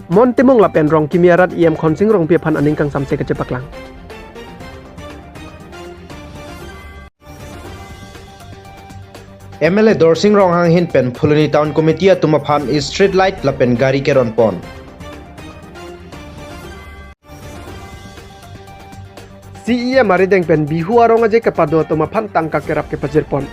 mon timung lapen rong kimiarat iam khonsing rong pia phan aning kang samse ka cepaklang MLA Dorsing Rong Hang Hin Pen Phuluni Town Committee Tuma Pham is street light lapen gari keron pon. CEM marideng pen bihu arong aje ke pado toma phan tangka kerap ke pajir pon.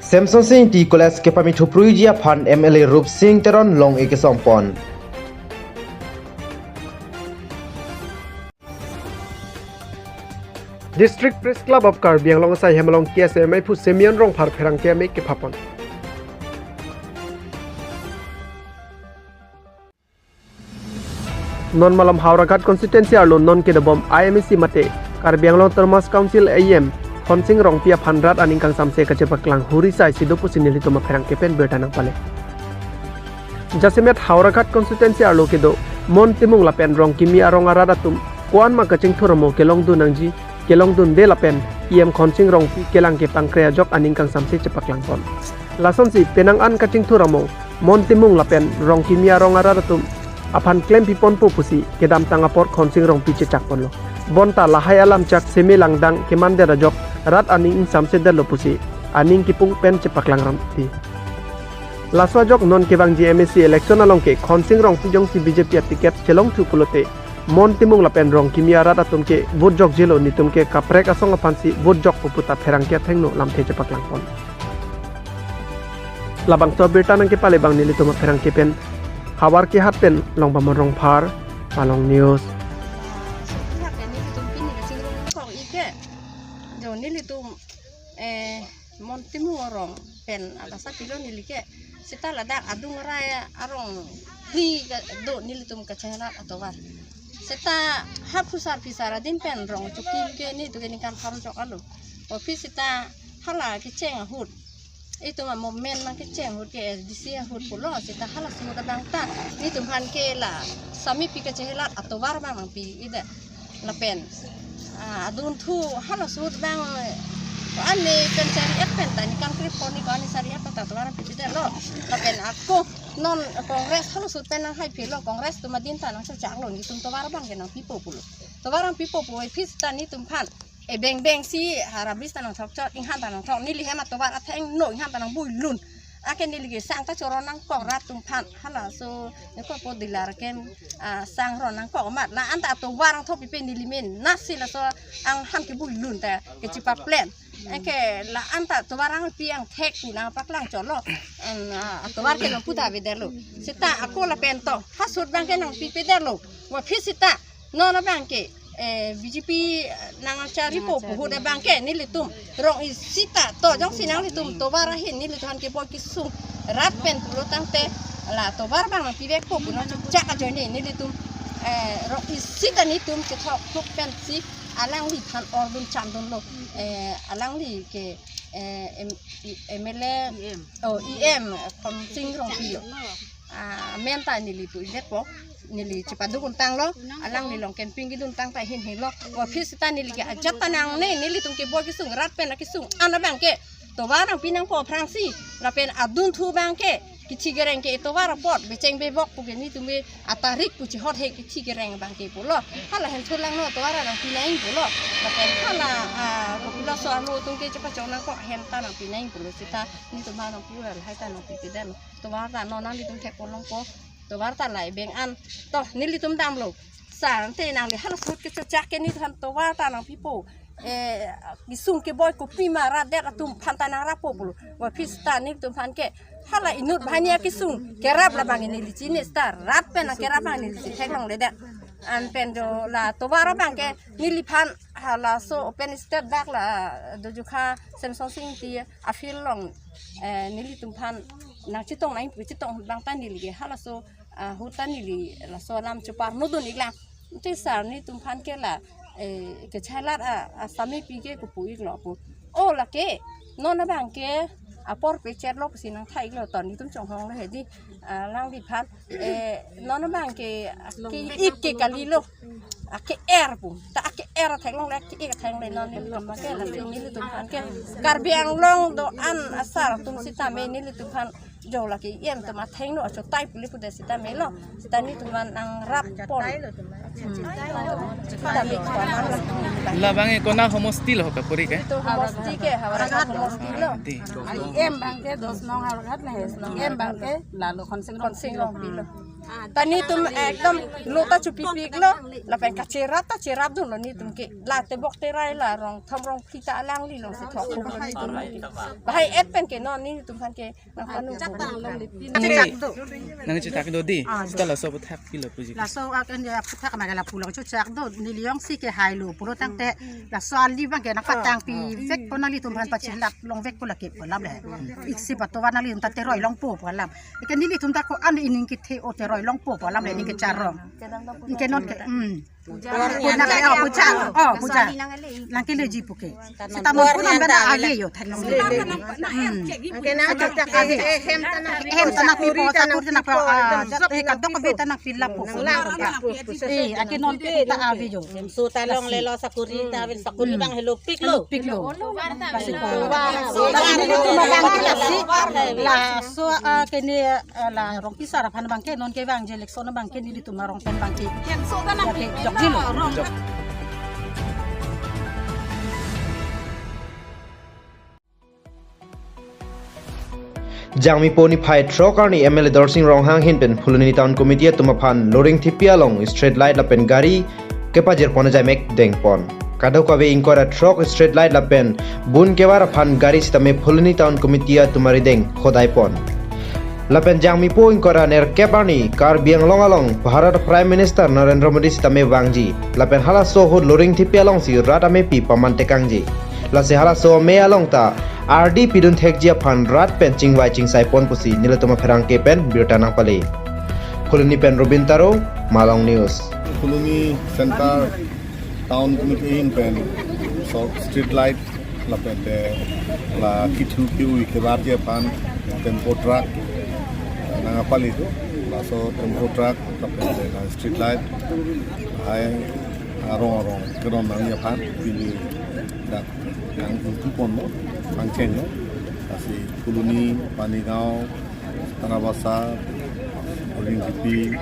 Samsung Singh T College ke pami thupruijia phan MLA Rup Singh Teron long eke sompon. District Press Club of Karbi Anglong sai hemalong KSM ai phu semian rong phar pherang ke me ke phapon. Non malam Hauragat constituency arlo non ke debom IMC mate Karbi Anglong Termas Council AM khonsing rong pia phanrat aning kang samse ka cepaklang huri sai sidopu sinili toma pherang ke pen bertanang pale. Jasemet Hauragat constituency arlo ke do mon timung lapen rong kimi arong aradatum kuan ma kaching thuramo kelong du nangji kelong dun de lapen iam khonsing rong pi kelang ke pangkrea jok aning kang samse cepaklang pon. Lason si penang an kaching thuramo mon timung lapen rong kimi arong aradatum aphan claim pipon pu pusi kedam tangapor khonsing rong pi chechak pon lo. Bonta lahai alam chak semi langdang kemande rajok rat aning samse dalo pusi aning kipung pen cepaklang ram ti. Laswa jok non kebang GMC election along ke khonsing rong pijong si BJP tiket chelong thu pulote mon timung lapen rong kimiarat atum ke vote jok jelo nitum ke kaprek asong apansi vote jok puputa pherang ke thengno lam the cepaklang pon. Labang to bertanang ke pale bang nili tuma pherang ke pen hawar ke hat pen long bamon rong phar palong news. Montimu orang pen atasa kilo nilike sita ladak adung raya arong hi do nilitum kecelat atau war sita hapusar pisara din pen rong cukim ke ni tu kini kan haru cok alu ofis sita hala keceng hut itu mah momen mang keceng hut ke disia hut pulo sita hala semua kadang tak ni tumhan ke la sami pi kecelat atau war mang pi ida lapen adun tu hala sud bang ani kan syariat pen tani kan kripon ni kan syariat ta tuara pipida lo lapen aku non kongres halus pen nang hai pilo kongres tu madin tanang sejak lo ni tum tawar bang kenang pipo pulo tawaran pipo po pis tani tum pan beng beng si harabis tanang thok chot ing han tanang thok ni li hemat tawar atheng no ing han tanang bui lun aken ni li sang ta choron nang kong rat tum pan hala so ko po dilar kem sang ron nang kong mat la anta to warang thok pipen ni limen nasi la so ang han ke bui lun ta ke cipa plan Eke la anta tuwarang piang tek na paklang colo tuwar ke nang puta bederlo sita aku la pento hasut bang ke nang pipederlo wa pisita nona bang ke BJP nang cari po puhuda bang ke nilitum rong isita to jong sinang litum tuwara hin nilituhan ke boy kisung rat pen pulutang te la tuwar bang nang pibek po puno cak aja nilitum rong isita nitum ke tok pen si alang li pan ordun chandon lo alang li ke MLA IM khonsing rong pilo menta nili tu ilet po nili cepat dukun tang lo alang li long camping gidun tang ta hin hin lo wa fisita nili ke ajat tanang ne nili tum ke bo kisung rat pen kisung ana bang ke to warang pinang po prangsi rapen adun thu bang ke kici gereng ke itu war pot beceng bebok pugen ni tumbe atarik puci hot he kici gereng bang ke pulo hala hen tulang no to war nang pinaing pulo lapen hala populo so anu tungke cepat jong nang kok hen ta nang pinaing pulo sita ni to ma nang pulo hai ta nang pipiden to war ta no nang ditung tek polong po to war ta lai beng an to ni litum dam lo sa te nang li hala sut ke cak ke ni tan to war ta nang pipo gisung ke boy ko pima radet atum pantanang rapo pulo wa pista ni tum pan ke hala inut bahania kisung kerap la bang ini licine star rap pen kerap bang ini teklong leda an pendo la towaro bang ke nilipan hala so open step dak la dojuka Samsung Sing ti afil long nili tumpan nang citong nain citong bang tan nili hala so hutan nili la so lam cepar nudun igla ti sar ni tumpan ke la ke chalat sami pige ko pui lo pu o la ke nona bang ke apor pecet lo sinang thai lo ton ni tum chong hong lo he di lang di phan nona bang ke ik ke kali lo ke air pu ta ke era thang long lek ki thang le non ni tum ma ke la sing ni tum phan ke kar biang long do an asar tum sita me ni tum phan jo la ki yem tum a thang no cho tai puli pu de sita me lo sita ni tum ang rap pon sita me ko an Labange kona homostil ho ka puri ke. to homosti ke hawara ka homosti lo em bang ke dos nong hargat na hes nong em bang ke lalu konsing long pilo tani tum ekdom lota chupi pik lo la pen ka chera dun lo ni tum ke la te bok te rai la rong tham rong pita lang li long se thok kum lo ni tum bahai et pen ke non ni tum kan ke na panu chak tang long li pin Nang cita ke dodi. Setelah so but happy lo puji. la so ak en ya putak ma la pulang chu chak do ni liong si ke hai lu pulo tang te la so ali bang ke na patang pi vek ko na li tum han pa chilat long vek ko la ke ko lam le iksi pa to wa na li tum ta te roi long po ko lam ke ni li tum ta ko an ining ki the o te roi long po ko lam le ni ke charong ke non ke Puna ke puja lang ke le ji puke sita mo puna bana ale yo thang long le ke na ta hem tanak pi po ta kur tanak pa ka dong be tanak pila po ake non ke ta avi jo So talong lelo sa kurita bil sa kulibang hello piklo. kasi ko la so ke ni la rong ki sarap han bang ke non ke bang je lekson bang ke ni ditu marong pen bang ke so ta na jok jilo Jangmi poni phai trokarni MLA Dorsing Ronghang hin pen Phuluni Town Committee tumaphan loring thipia long straight light la pen gari kepajer pona jai mek dengpon kadau kabe inkora truck straight light la pen bun kewara phan gari sitame Phuluni Town Committee tumari deng khodai pon la pen jangmi po inkora ner keparni kar biang long along Bharat Prime Minister Narendra Modi sitame wangji la pen hala so ho loring thipia long si ratame pi paman tekangji la se hala so me along ta RD pidun thekjia phan rat pen chingwai chingsai pon pusi nilatoma pherang ke pen birtanang pale Phuluni pen Robin Taro Malong News Phuluni Center Town Committee in pen so street light la pen te la kitu kiu ke barje pan tempo truck na pali tu la so tempo truck la pen te la street light ai arong keron nang ya pan pili dak yang tu pon mo pangchen no asi Phuluni Panigao Tanabasa Oring Tipi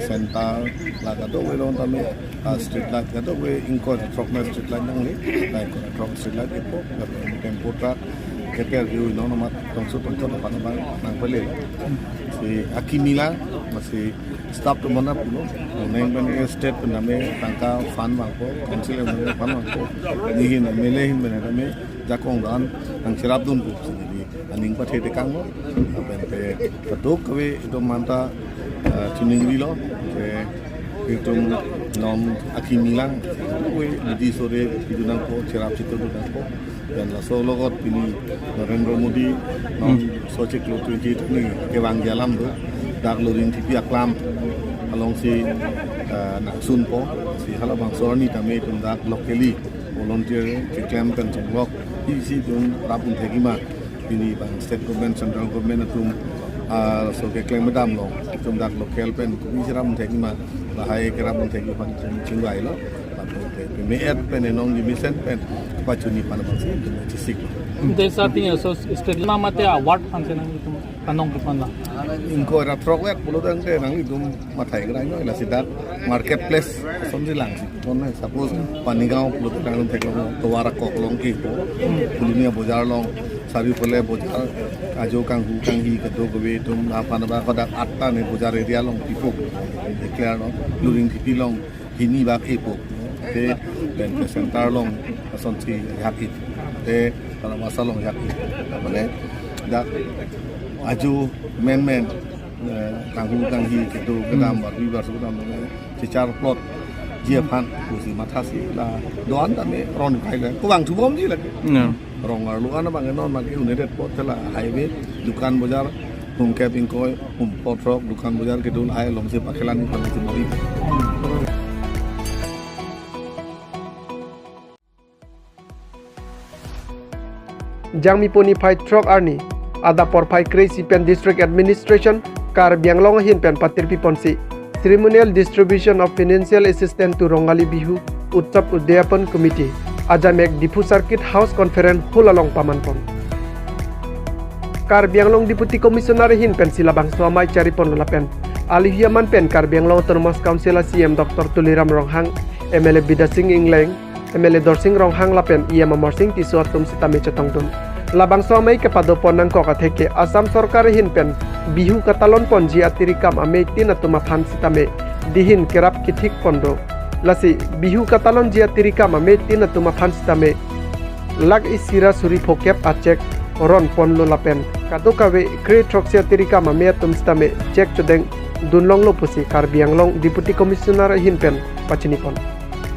Center laga do we lon tame street light ga do we inko truck na street light nang le like truck street light epo tempo truck keper view no no mat tong su tong to pa na nang pele si akimila masih stop to mana puno neng ben state name tangka fan bangko council name fan bangko ni hin mele hin ben name jakong dan nang sirap dun pu sini aning pa the kang mo ben pe patok kawe itu manta tuning wilo itu nom akimilang we di sore pidunang ko sirap situ dunang ko dan la so logot pini Narendra Modi nom soche klo 20 ni ke wang jalam do dak loring tipi aklam along si nak sun po si halabang sorni tame tum dak locally volunteer ke claim kan chunglok isi tun rapun thegima pini bang state government central government atum so ke claim madam lo tum dak local pen isi rapun thegima bahai ke rapun thegi pan chingwai lo me et pen enong di mission pen pachuni panabang si chisik Desa ting so street lama mate award function itu kanong kipana. Inko era trockwek pulo dang te nang idum mathai grai no la sidat marketplace somji lang si onne suppose Panigao pulo dang thek long towara kok long ki po Phuluni bazar long sari pole bazar ajo kanghu kanghi kado gobe tum apanaba kodak atta ne bazar area long tipo declare no luring tipi long hini bak epo te ben center long asonti yakit te kalau masalah yakit mane dak aju men kanghu kanghi kedo kedam bar bibar sudam secara plot dia pan kusi matasi la doan tame ron kai le ko bang thubom ji la rong lu ana bang non ma ke united pot la highway dukan bazar hum camping ko hum pot rock dukan bazar ke dul ai lom se pakhelan ni pamiti mori Jangmi poni phai truck arni ada por phai Crazy Pen District Administration kar bianglong hin pen patir pi ponsi ceremonial distribution of financial assistance to Rongali Bihu Utsap Udyapan Committee Ajamek Dipu Circuit House Conference Hulalong Pamanpon Karbi Anglong Deputy Commissioner Hinpen Silabang Suamai Caripon Lapen Alih Yaman Pen Karbi Anglong Autonomous Council CM Dr. Tuliram Ronghang MLA Bidasing Ingleng MLA Dorsing Ronghang Lapen Ia Mamorsing Tisuatum Sitame Chatongdun Labang Suamai kepadopon nang koka theke Assam Sarkar Hinpen Bihu Katalon Ponji Atirikam Ame Tinatuma Phan Sitame Dihin Kerap Kithik Pondo Lasi Bihu Katalon Jia Tirikam Ame Tinatuma Phan Sitame Lag Isira Suri Phokep Acek Ron Ponlo Lapen Kadokawe Kre Troxia Tirikam Ame Tum Sitame Cek Chudeng Dunlong Lopusi Karbi Anglong Deputy Commissioner Hinpen Pachinipon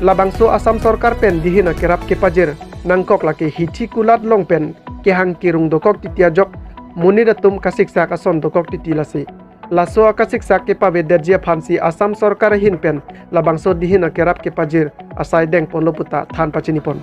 Labangso Assam Sarkar Pen Dihina Kerap Kepajir Nangkok laki Hichi Kulat Long Pen Kehang Kirung Dokok Titiajok Munidatum Kasiksa Kason Dokok Titilasi Laso Kasiksa Kepabe Derjia Phansi Assam Sarkar Hinpen Labangso Dihina Kerap Kepajir Asai Deng Ponloputa Than Pachinipon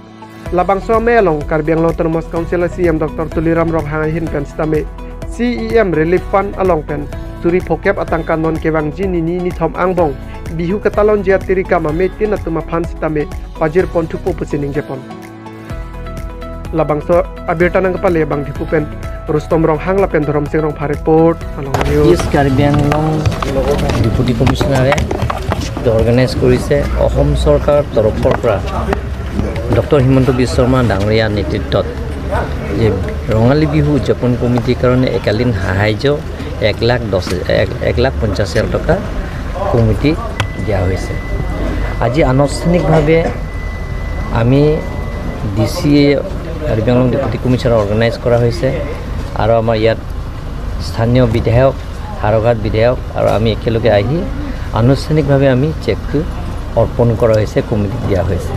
Labangso Melong Karbi Anglong Autonomous Council CM Dr. Tuliram Ronghang Hinpen Stame CEM Relief Fund Along Pen Suri Phokep Atangkan Non Kewang Jinini Nithom Angbong Bihu Katalon Jia Tirika Mame Tinatuma Phan Sitame Pajir Pontupo Pusining Jepon Labangso Abirta nang kepale Bang Dipupen Rustom Ronghang Lapen Dhorom Sing Rong Report Along News Karbi Anglong Deputy Commissioner organize কৰিছে অসম চৰকাৰ তৰফৰ পৰা ডক্টৰ হিমন্ত বিশ্ব শৰ্মা ডাঙৰীয়া নেতৃত্বত যে ৰঙালী বিহু উদযাপন কমিটিৰ কাৰণে একালীন সাহায্য 1,50,000 টকা কমিটি দিয়া হৈছে আজি আনুষ্ঠানিকভাৱে আমি ডিসিএ কাৰ্বি আংলং ডেপুটি কমিশনাৰ অৰ্গানাইজ কৰা হৈছে আৰু আমাৰ ইয়াত স্থানীয় বিধায়ক হাৰঘাট বিধায়ক আৰু আমি একেলগে আহি আনুষ্ঠানিকভাৱে আমি চেকটো অৰ্পণ কৰা হৈছে কমিটিক দিয়া হৈছে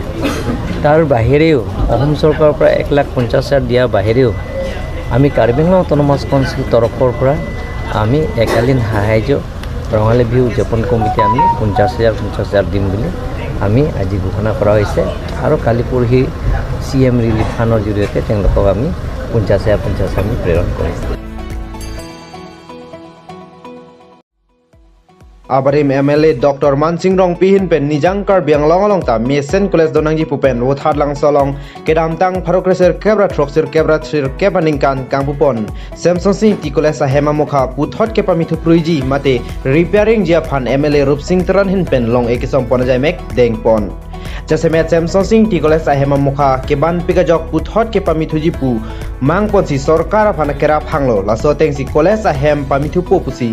তাৰ বাহিৰেও অসম চৰকাৰৰ পৰা 1,50,000 দিয়া বাহিৰেও আমি কাৰ্বি আংলং অটোনমাস কাউন্সিল তৰফৰ পৰা আমি একালীন সাহায্য ৰঙালী বিহু উদযাপন কমিটি আমি 50,000 দিম বুলি আমি আজি ঘোষণা কৰা হৈছে আৰু কালি পৰহি CM ৰিলিফ ফাণ্ডৰ জৰিয়তে তেওঁলোকক আমি 50,000 আমি প্ৰেৰণ কৰিছোঁ Abarim MLA Dr. Mansing Rong Pihin Pen Nijang Karbi Anglong Along Ta Mesen College Donangji Pupen Wothar Lang Solong Kedam Tang Pharokreser Kebra Troxer Kebra Trir Kepaningkan Kang Pupon Samson Singh Ti College Hema Mokha Puthot Kepamithu Pruiji Mate Repairing Jia Phan MLA Rup Singh Tran Hin Pen Long Ekisom Ponajai Mek Deng Pon Jasemet Samson Singh Ti College Hema Mokha Keban Pikajok Puthot Kepamithu Jipu Mang Ponsi Sorkar Phana Kerap Hanglo Laso Tengsi College Hem Pamithu Popusi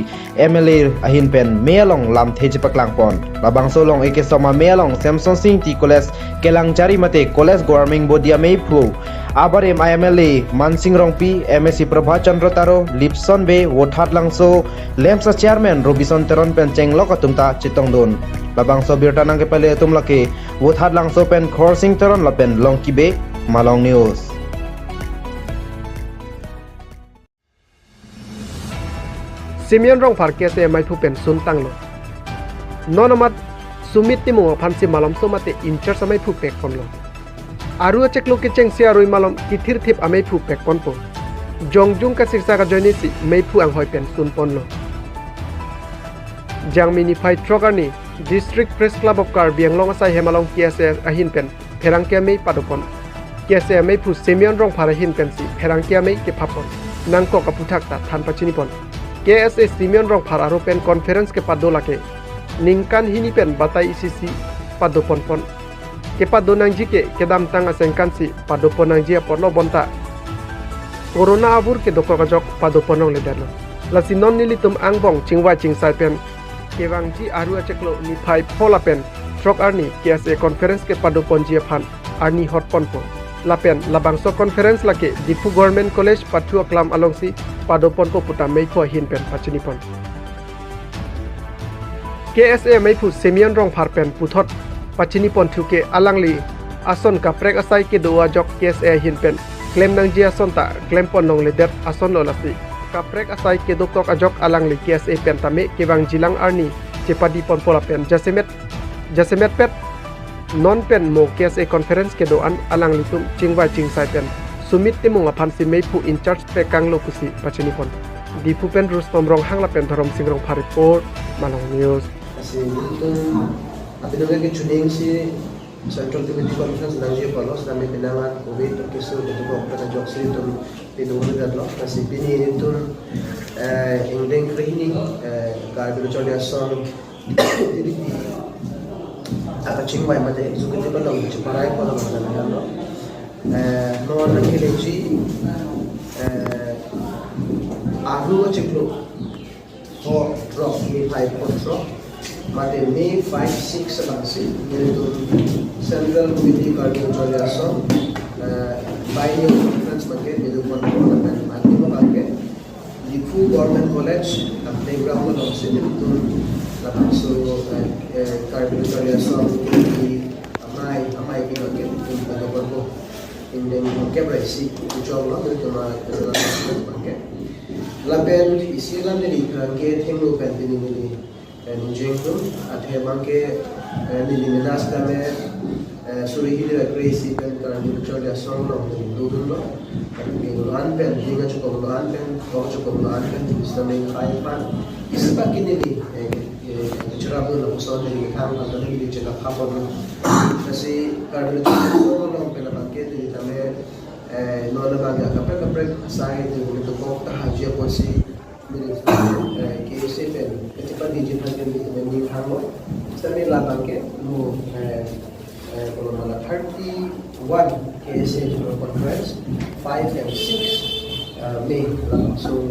MLA Ahin Pen Melong Lam Thejipak Langpon Labang Solong Eke Soma Melong Samson Singh Ti College Kelang Jari Mate College Government Bodia Meipu Abarim IMLA Mansing Rongpi MSc Prabha Chandra Taro Lipson Be Wothar Langso Lemsa Chairman Robinson Teron Pen Cheng Lokatumta Chitongdon Labang Sobirta Nangke Pele Tumlake Wothar Langso Pen Khor Sing Teron Lapen Longkibe Malong News Simeon Rong Phar KSA Mai Phupen Sun Tanglo Nonamat Sumit Timu Phansi Malom Somate Inchar Samai Phupek Konlo Aru Achek Loki Cheng Sia Rui Malom Kithir Thip Amai Phupek Konpo Jongjung Ka Sirsa Ka Joini Si Mai Phu Ang Hoi Pen Sun Ponlo Jangmini Phai Trogarni District Press Club of Karbi Anglong Asai Hemalong KSA Ahin Pen Pherangkia Mai Padopon KSA Mai Phu Simeon Rong Phar Ahin Pen Si Pherangkia Mai Ke Phapon Nangko Ka Puthakta Than Pachinipon KSA Simeon Rong Phar Aro Pen Conference Ke Padolake Ningkan Hini Pen Batai ICC Padopon Pon Ke Padonangji Ke Kedam Tang Asengkan Si Padoponangji Porlo Bonta Corona Abur Ke Doko Kajok Padoponong Lederlo Lasi Non Nilitum Angbong Chingwa Chingsai Pen Kewangji Aru Acheklo Ni Phai Phola Pen Trok Arni KSA Conference Ke Padoponji Phan Arni Hot Ponpo Lapen Labangso Conference Lake Dipu Government College Patu Aklam Alongsi Padopon ko puta Meipo Hin Pen Pachinipon KSA Meipu Simeon Rong Phar Pen Puthot Pachinipon Thuke Alangli Ason ka prek asai ke doa jok KSA Hin Pen Klem nang jia sonta klem pon nong leder ason lo lasi ka prek asai ke dokok ajok alangli KSA Pen tame kebang jilang arni cepadi pon pola pen Jasemet pet non pen mo KSA conference ke doan alangli tum chingwa chingsai pen Sumit Timung Phansi Meipu in charge pe Kanglo Pusi Pachinipon Dipu Pen Rustom Rong Hang Lapen Dhorom Sing Rong Report Malong News Asi itu tapi juga ke cuning si Central Committee Conference nanti polos kami pinangan COVID kisu itu kok pada joksi itu pinungan datlo nasi pini itu ingdeng krihini garbi colia song diri apa cingwai mata itu kita belum ceparai polos mana lo non nanti ahlu ceklo for drop ni high drop mate May 5, 6 sebangsi yaitu Central Committee Coordination Biennial Conference market yaitu konferensi dan mati market di Fu Government College ang playground ng sini itu langsung coordination di amai market itu pada korpo ini kebrasi itu coba itu market lapen isilan dari kerangka tenglu penting ini Nujengkum at hebangke nilimenas kami surihili recreasi pen karena dicoba song lo dulu lo tapi pen hingga cukup pen kau cukup pen istilahnya kaipan ispa kini cerah lo pusat dari kami atau dari cerah kapal kasi karena dicoba song lo pen bangke di kami nona bangga kapre saya itu kau haji apa sih KSA pen ketika digital kan di Hamburg kami labang ke mu kalau malah 31 KSA General Conference 5 and 6 May so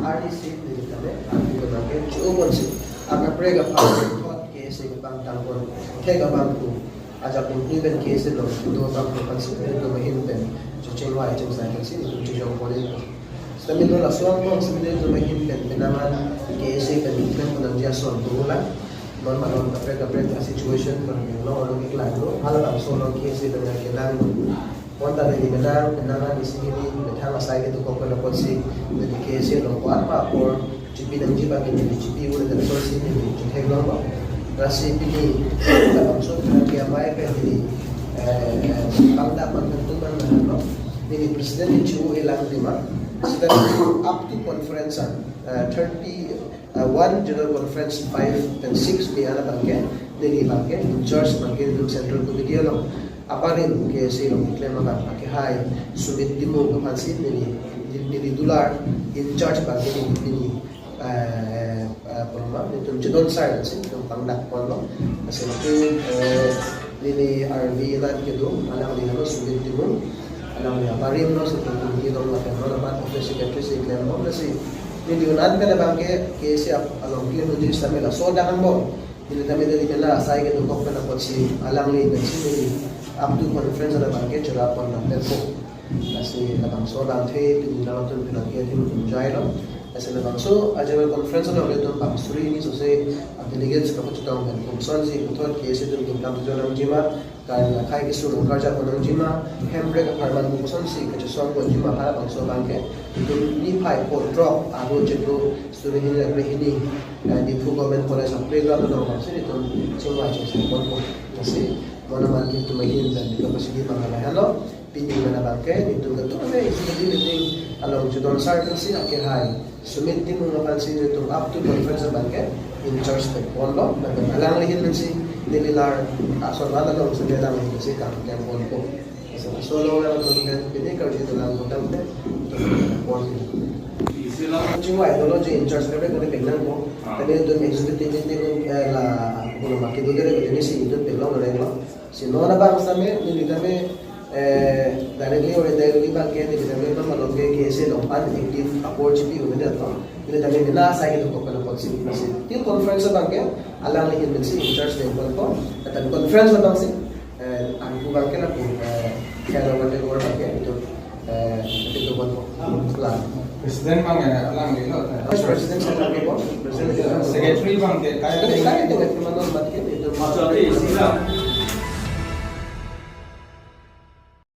RDC di kami aku bagi cukup sih akan prega power KSA bang tangkon tega bangku ajak implement KSA lo dua bangku konsep itu mahinten cuci wajah saya kasi itu cuci boleh kami tu langsung pun sebenarnya tu makin penaman KSA dan iklan pun dia soal berulang normal kapre situation kami lo orang iklan lo hal langsung lo KSA dengan iklan konta dari benar penaman di sini di betul saya itu kau kena polisi dari KSA lo apa or GP dan GP bagi di GP udah dari polisi ini jadi lo rasi ini langsung kerja baik di pangkat penentuan lo ini presiden itu hilang lima sudah up to conference 31 general conference 5 and 6 di ana bangke dari bangke church bangke di central committee lo apa rin ke si lo claim apa ke hai subit dimo kapansin dari dolar in charge bangke ini pemma itu judon side sih itu pangdak polo kasi itu ini RV lan kedo alam di lo subit dimo alam niya parim no sa tungkol dong na pero naman office secretary si Claire mo kasi niliunan ka na bangke kasi along kilo din sa mela soda kan mo hindi namin dali nila sa akin kung pa na po si alang ni si up to conference na bangke chura po na tempo kasi nabang soda the tinulaw to pinagkaya din enjoy lo kasi nabang so general conference na ulit ang pamsuri ni so say ang delegates kapag chutang kan kung saan si kutuan kasi dun tingkam to ng jima karena kai kisuru kerja konang jima handbrake apartment bukusan si kecesong kon jima para bangso bangke itu ni pai pot drop aro jelo studi ini lagi ini di government college playground na bangso itu semua jenis kon kasi mana man itu mahin dan kapasiti pangalahan lo pini mana bangke itu gato kami isipin meeting along judon sarkan si akhir hai suminti mga pansin itu up to conference bangke in charge the polo alang lihin si nililar asal ada dong sebenarnya itu sih kan yang polo solo na to pini kalau itu lang utang deh polo cuma ideology in charge kami kami pegang ko tapi itu executive meeting la belum makin dulu dari ini sih itu pegang orang lo si nona bang sampai ini kami directly or indirectly bangke di kami itu malu ke KSA lompat active opportunity udah datang ini kami mina saya itu kok kalau polisi til conference bangke alang lihin bensi in charge ng polo at conference bang sih aku bangke na po kaya naman din orang bangke itu polo lah Presiden bang ya alang lino. Presiden sa lagi po. Secretary bang kaya itu kaya itu kaya itu